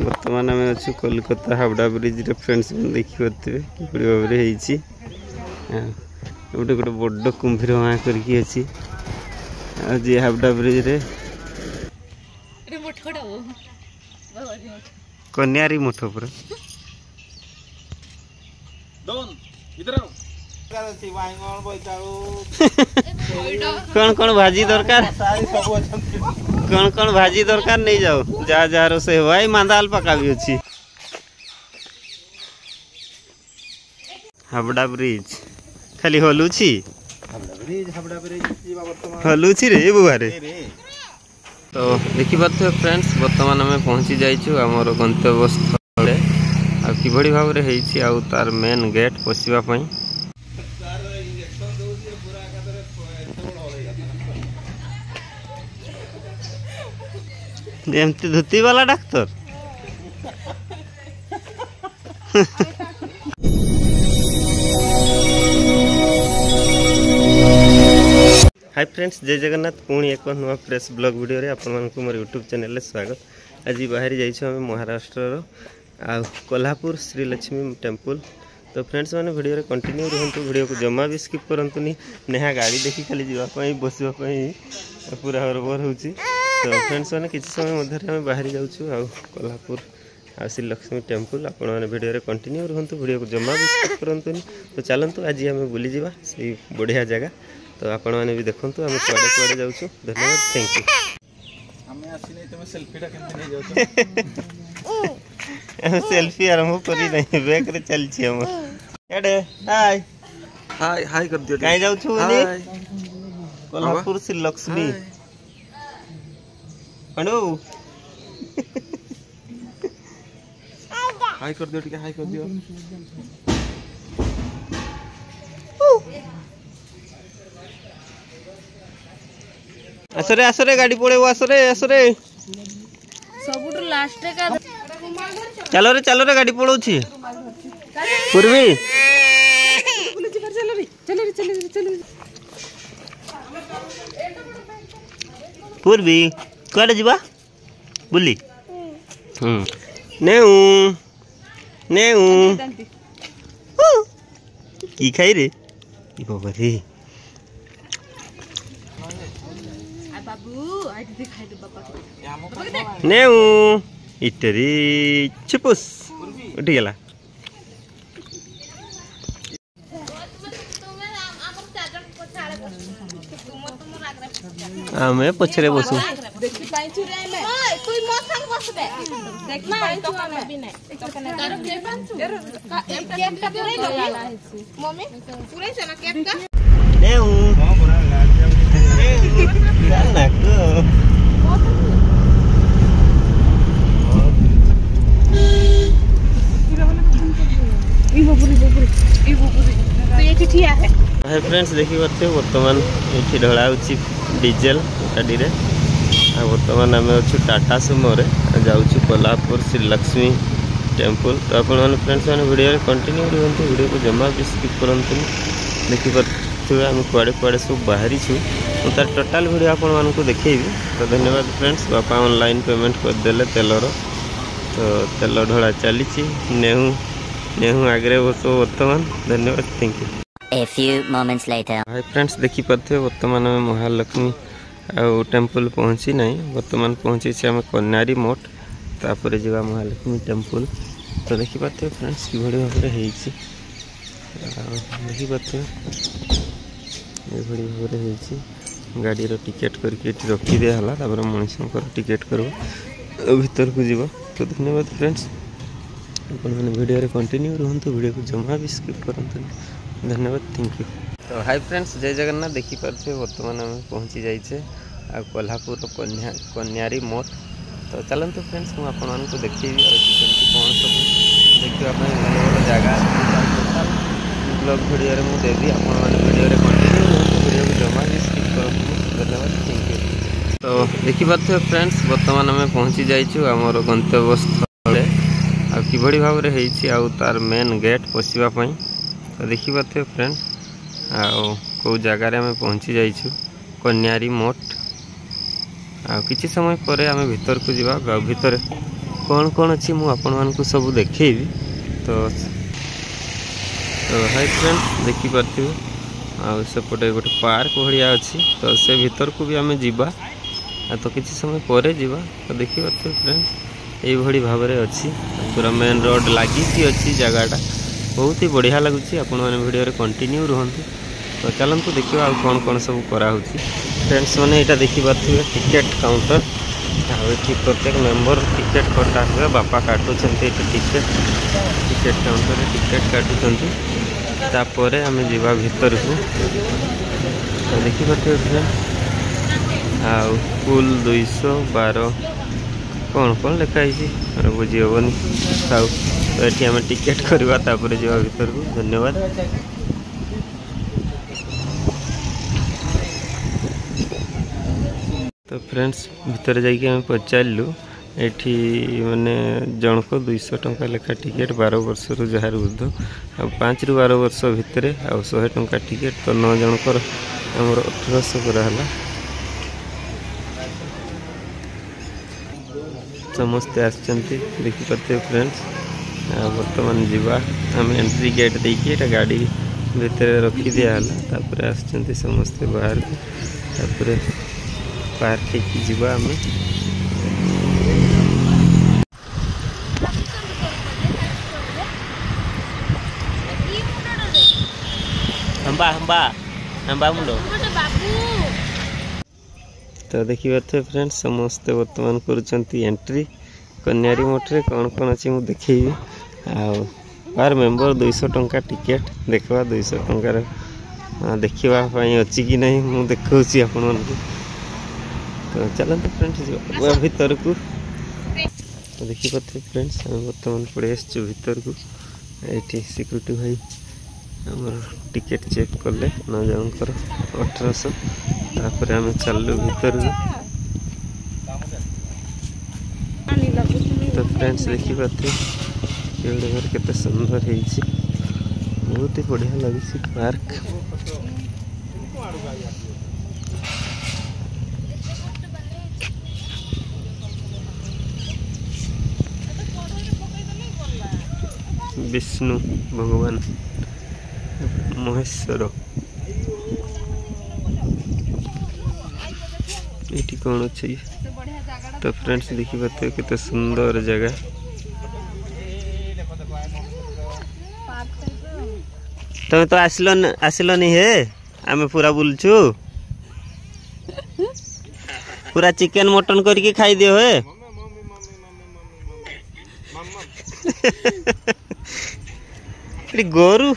बर्तमान आम अच्छे कोलकाता हावड़ा ब्रिज फ्रेंड्स देखिए किपरि भाव गोटे गोटे बड़ कुंभीर माँ करके अच्छी आज हावड़ा ब्रिज रे कन्यारी मठ पर कौन कौन भाजी दरकार कौन कौन भाजी दरकार नहीं जाओ जहाँ जहाँ रोसे हुआ मांदाल पका भी अच्छी हावड़ा ब्रिज खाली हलुची हलुची रे बुआरे तो देखी पारे फ्रेंड्स बर्तमान आम पहुँची जाइछु आमर गंतव्य स्थल किभली भाव में तार मेन गेट पशिवाई एमती धोती वाला डाक्तर हाय फ्रेंड्स जय जगन्नाथ पुणी एक नुआ फ्रेश ब्लॉग वीडियो रे आपण मानकु मोर यूट्यूब चैनल स्वागत। आज बाहर जाइछो हम महाराष्ट्र कोल्हापुर श्री लक्ष्मी टेम्पल। तो फ्रेंड्स मैंने वीडियो रे कंटिन्यू रहंतु वीडियो को जमा भी स्किप करंतुनी नेहा गाड़ी देखी खाली जीवाई बसवाई पूरा हरबर होची। तो फ्रेंड्स मैंने किसी समय मध्य आम बाहरी जाऊँ कोल्हापुर आ श्री लक्ष्मी टेम्पल आपण मैंने वीडियो रे कंटिन्यू रहंतु वीडियो को जमा भी स्किप करंतुनी। तो चलतु आज आम बुली जावा से बढ़िया जगह। तो आपण मैंने भी देखंतु आम कुआडे कुआडे जाऊँ। धन्यवाद थैंक यू। सेल्फी आरंभ करी नहीं बैक रे चलछि हम एडे हाय हाय हाय कर दियो काई जाऊ छु नी कोल्हापुर श्री लक्ष्मी अनु हाय कर दियो ठीक हाय कर दियो आसरे गाड़ी पड़े आसरे सबुठ लास्ट का चलो रे गाड़ी पड़ोछि पूर्वी पूर्वी कुआडे जीवा बुली नेऊ नेऊ की खाई रे बाबा रे नेऊ इटरी चिपुस उठी गला आमे पछरे बसु हाय फ्रेंड्स देखी पारे बर्तमान ये ढला डीजेल गाड़ी रे बर्तमान आम अच्छे टाटा सुमो रे जाऊँ कोल्हापुर श्री लक्ष्मी टेम्पल। तो आप फ्रेंड्स मैंने वीडियो कंटिन्यू रुहतु वीडियो को जमा भी स्किप करंतु। देखी पारे आम कुआडे कुआडे सब बाहरी छु तार टोटाल वीडियो आपण मानकु देखैबी। तो धन्यवाद फ्रेंड्स बापा ऑनलाइन पेमेंट करदेले तेलर तो तेल ढला चली नेहू नेहू आगे बसो बर्तमान। धन्यवाद thank you. A few moments later. Hi friends देखी पारे बर्तमान आम महालक्ष्मी टेम्पल पहुँची ना बर्तमान पहुँची आम कन्यारी मठ तापर जा महालक्ष्मी टेम्पल। तो देखी पारे फ्रेंड्स कि भाव में देखी पारे गाड़ी टिकेट करके रखी दिहला मनुष्य टिकेट कर भीतर को जीव। तो धन्यवाद फ्रेंड्स मैंने वीडियो रे कंटिन्यू रहंतु वीडियो को जमा भी स्किप करंतु। धन्यवाद थैंक यू। तो हाय फ्रेंड्स जय जगन्नाथ देखी पारे बर्तमान आम पहुँची जाइए कोल्हापुर कन्यारी मठ। तो चलते फ्रेंड्स मुझे आपको देखी कौन सब देखा भल भल जगह ब्लॉग वीडियो रे मुझे देवी आपण वीडियो रे कंटिन्यू वीडियो को जमा भी स्किप करंतु। धन्यवाद थैंक यू। तो देखी पारे फ्रेंड्स बर्तमान आम पहुँची जाइछु आमर गंतव्य स्थल किभली भाव में तार मेन गेट पशिवाई। तो देखी पारे फ्रेंड्स कौ जगार आम पहुँची जाइछु कन्यारी मठ किछि समय पर आम भीतर को जीवा गाँव भीतर कौन कौन अच्छी मुझे आपण मानक सब देखी तो हाय फ्रेंड देखिपे आउटे गोटे पार्क भाया अच्छी तो से भीतर को भी आम जा तो किसी समय पर जा तो देखिए फ्रेंड्स ये भाव में अच्छी पूरा मेन रोड लगी अच्छी जगहटा बहुत ही बढ़िया लगुच आपण मैंने वीडियो कंटिन्यू रुहतु तो चलतु देखा आ कौन कौन सब कराऊँ फ्रेंड्स मैंने यहाँ देखिपे टिकेट काउंटर आठी प्रत्येक मेंबर टिकेट कटा हुए बापा काटुंट टिकेट काउंटर टिकेट काटुंट आम जा भीतर को देखिपे फुल 212 कौन कौन लिखाई बुझी हेनी खाऊ तो ये आम टिकेट करवा जा भीतर को धन्यवाद। तो फ्रेंड्स भीतर जाइए आम पचारू ये मैंने जन को 200 टंका लेखा टिकेट 12 वर्ष रु जार ऊर्ध आ 5 ରୁ 12 वर्ष भितर आ 100 टंका टिकेट तो 9 जनकर आमर 1800 कराला समस्ते आसचंती देखिपे फ्रेंड्स बर्तमान जीवा आम एंट्री गेट देखिए गाड़ी भितर रखी दिहला आसचंती समस्ते बाहर को पार्क जीवा आम हम्बा हम्बा हम्बा मुंडो तो देखिए फ्रेंड्स समस्ते बर्तमान करुँच एंट्री कन्यारी मठ रे कौन कौन अच्छी मुझे देखेबी पर मेंबर 200 टंका टिकेट देखा 200 टंकार देखापी अच्छी कि नहीं मुझे देखी आपण तो चलते फ्रेंड्स भीतर को तो देखिपे फ्रेंड्स आम बर्तमान पड़े आसचु भीतर को ये सिक्यूरीटी भाई आमर टिकेट चेक कले 9 जनकर 1800 तापर आम चलू भीतर को तो फ्रेंड्स देखिपे ये घर केते सुंदर है बहुत ही बढ़िया लगी पार्क विष्णु भगवान महेश्वर ये कौन अच्छे तो फ्रेंड्स देखिपे केते सुंदर जगह तुम तो आसिलनी हे आमे पूरा बुलचु पूरा चिकन मटन करके खाई दियो हे गोरु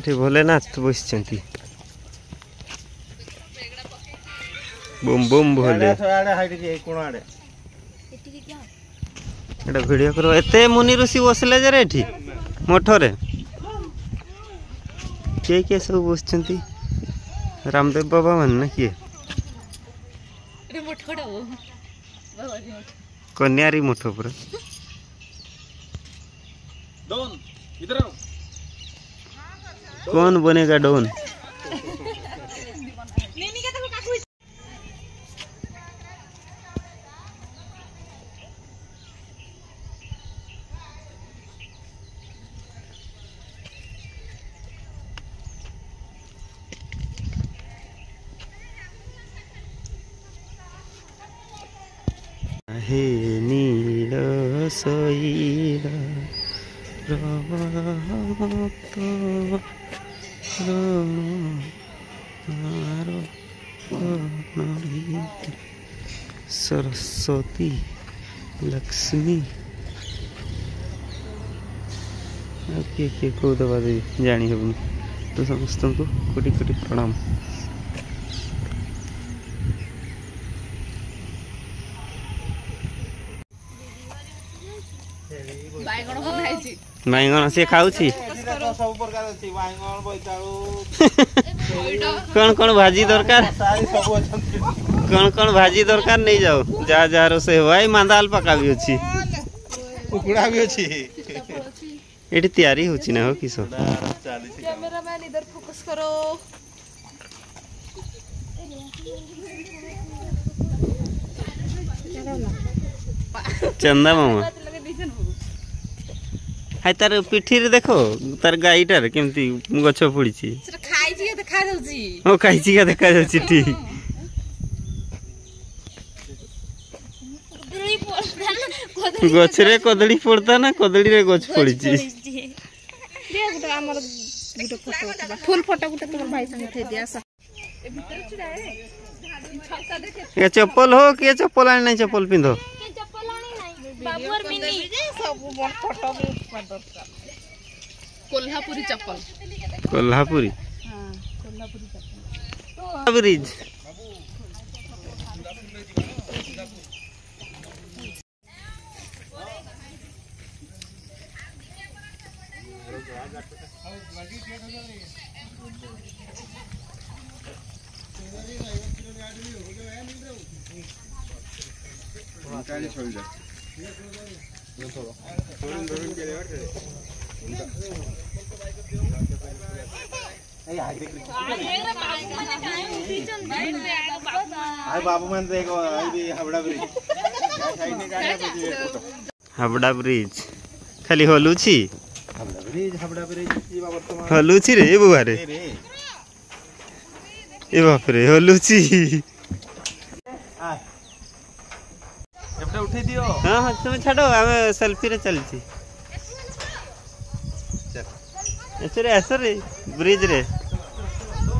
भोलेनाथ बस बुम बुम भोले भिडियो कर एते मुनि ऋषि बसले जे रे मठरे किए किए सब बस रामदेव बाबा मान ना किए कन्यारी मठ पूरा कौन बनेगा डॉन हे नील सैल रक्त सरस्वती लक्ष्मी किए किए कौ दबा देवी जानी हेबनी तो समस्त को कोटि कोटि प्रणाम। बैगण सी खाऊ कौन कौन भाजी दरकार कौन कौन भाजी दरकार नहीं जाओ जहाँ जहाँ रोसे हुआ मांदाल पका भी अच्छी कुकुड़ा भी अच्छी एटी तैयारी होची ना हो किसो कैमरामैन इधर फोकस करो। चंदा मामा हाय तार पिठी रे देखो तार गाईटार केमती गछ पड़ी सेटा खाई जी देखा जाउची। ओ खाइची का देखा जाउची ठीक गछ रे कदली पड़ता ना कदली रे गछ पड़ी दे गुटे हमर गुटे फोटो फुल फोटो गुटे तोर भाई संगे थे दिया सा ए भीतर छिड़ा है छक्का देखे ये चप्पल हो के चप्पल आनी नहीं चप्पल पिंधो के चप्पल आनी नहीं बाबू और मिनी सब बड़ फोटो भी दरकार कोल्हापुरी चप्पल कोल्हापुरी हां कोल्हापुरी चप्पल ब्रिज बाबू मन देखो हावड़ा ब्रिज हावड़ा ब्रिज खाली हलुची हावड़ा ब्रिज हलुची रे ए बुआ रे ए बाप रे हलुची उठे दियो हाँ हाँ तुम छाड़ो आम सेल्फी रे चलची ऐसे रे ब्रिज रे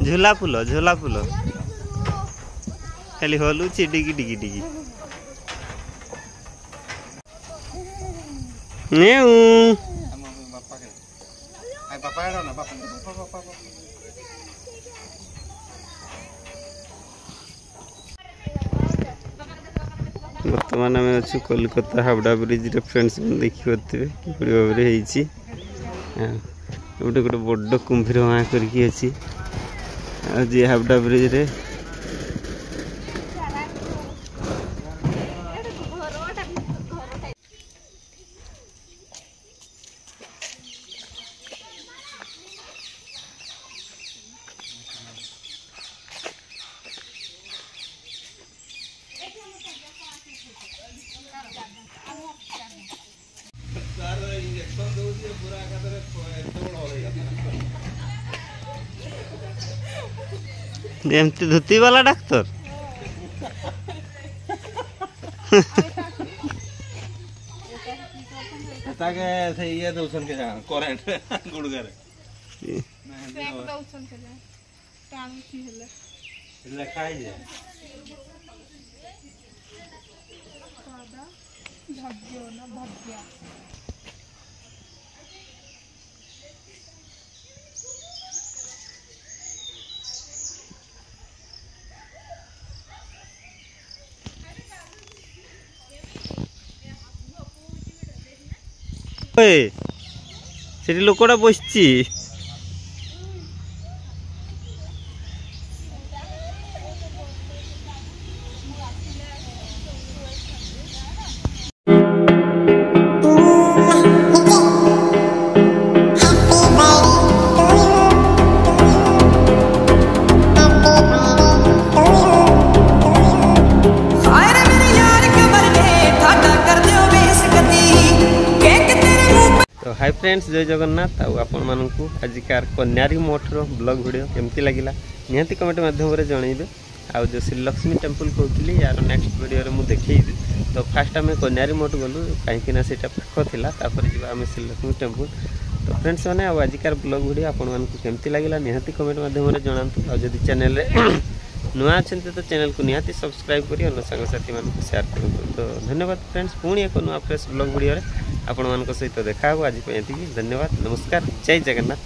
झूला पुल खाली हलुची डिगी डिगी डिगी बर्तमान आम अच्छे कोलकाता हावड़ा ब्रिज रे फ्रेंड्स देखी पारे किपरि भाव गोटे गोटे बड़ कुंभीर माँ करके अच्छी आज हावड़ा ब्रिज रे एमती धोती वाला डाक्तर ताके से ये दउसन के जान करंट गुड़गरे फेंक दउसन के जा टांग की हेले लेखाई जे दादा भाग्य ना भाग्य से लोकटा बसची हाय फ्रेंड्स जय जगन्नाथ आपण मानू आजिकार कन्यारी मठर ब्लॉग वीडियो केमती लगिला निहाती कमेंट माध्यम जनइबे आ जो श्री लक्ष्मी टेम्पल कहती यार नेक्स्ट वीडियो में देखी तो फास्ट आम कन्यारी मठ गलु कहीं पाख थिला तापर जीवा आम श्री लक्ष्मी टेम्पल तो फ्रेंड्स मैंने आजिकार ब्लॉग वीडियो आपण मानू केमती लगिला निहाती कमेंट माध्यम जनातु आ जदि चैनल नुआ अच्छा तो चैनल को निहाती सब्सक्राइब करी अन्य सांगसाथी मान शेयर करूँ तो धन्यवाद फ्रेंड्स पुणी एक नुआ फ्रेश ब्लॉग वीडियो आपण मान सहित देखा आज धन्यवाद नमस्कार जय जगन्नाथ।